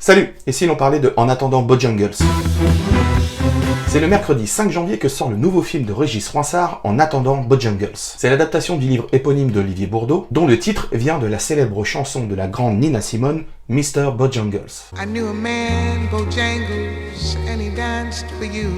Salut, ici l'on parlait de En attendant Bojangles. C'est le mercredi 5 janvier que sort le nouveau film de Régis Froissart, En attendant Bojangles. C'est l'adaptation du livre éponyme d'Olivier Bourdeau, dont le titre vient de la célèbre chanson de la grande Nina Simone, Mr. Bojangles. I knew a man, Bojangles, and he danced for you.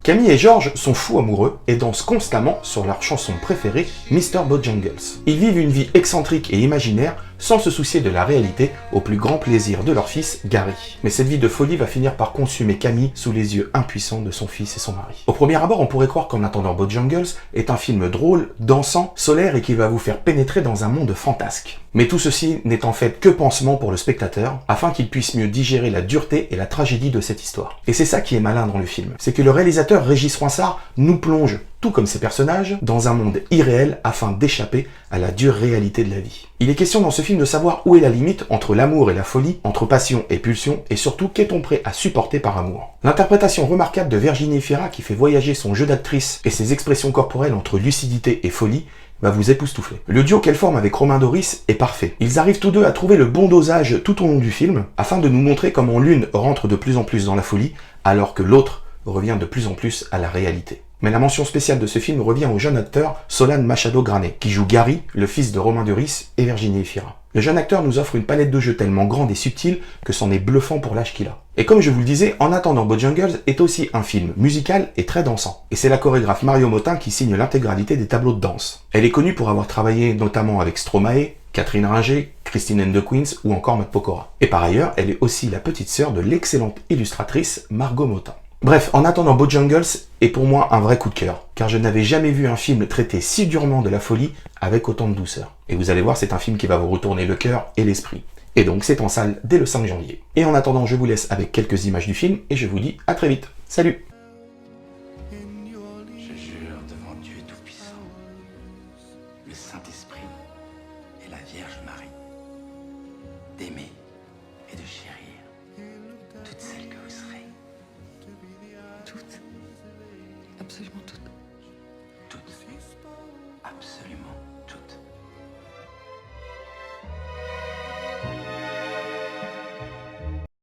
Camille et Georges sont fous amoureux et dansent constamment sur leur chanson préférée, Mr. Bojangles. Ils vivent une vie excentrique et imaginaire sans se soucier de la réalité, au plus grand plaisir de leur fils, Gary. Mais cette vie de folie va finir par consumer Camille sous les yeux impuissants de son fils et son mari. Au premier abord, on pourrait croire qu'En attendant Bojangles est un film drôle, dansant, solaire et qui va vous faire pénétrer dans un monde fantasque. Mais tout ceci n'est en fait que pansement pour le spectateur, afin qu'il puisse mieux digérer la dureté et la tragédie de cette histoire. Et c'est ça qui est malin dans le film, c'est que le réalisateur Régis Froissart nous plonge, tout comme ses personnages, dans un monde irréel afin d'échapper à la dure réalité de la vie. Il est question dans ce film de savoir où est la limite entre l'amour et la folie, entre passion et pulsion, et surtout qu'est-on prêt à supporter par amour. L'interprétation remarquable de Virginie Efira qui fait voyager son jeu d'actrice et ses expressions corporelles entre lucidité et folie va vous époustoufler. Le duo qu'elle forme avec Romain Doris est parfait. Ils arrivent tous deux à trouver le bon dosage tout au long du film, afin de nous montrer comment l'une rentre de plus en plus dans la folie, alors que l'autre revient de plus en plus à la réalité. Mais la mention spéciale de ce film revient au jeune acteur Solane Machado Granet, qui joue Gary, le fils de Romain Duris et Virginie Efira. Le jeune acteur nous offre une palette de jeux tellement grande et subtile que c'en est bluffant pour l'âge qu'il a. Et comme je vous le disais, En attendant Bojangles est aussi un film musical et très dansant. Et c'est la chorégraphe Mario Motin qui signe l'intégralité des tableaux de danse. Elle est connue pour avoir travaillé notamment avec Stromae, Catherine Ringer, Christine and the Queens ou encore Matt Pokora. Et par ailleurs, elle est aussi la petite sœur de l'excellente illustratrice Margot Motin. Bref, En attendant Bojangles est pour moi un vrai coup de cœur, car je n'avais jamais vu un film traiter si durement de la folie avec autant de douceur. Et vous allez voir, c'est un film qui va vous retourner le cœur et l'esprit. Et donc c'est en salle dès le 5 janvier. Et en attendant, je vous laisse avec quelques images du film et je vous dis à très vite. Salut! Je jure devant Dieu Tout-Puissant, le Saint-Esprit et la Vierge Marie, d'aimer et de chérir toutes celles que vous serez. Toutes. Absolument toutes. Toutes. Absolument.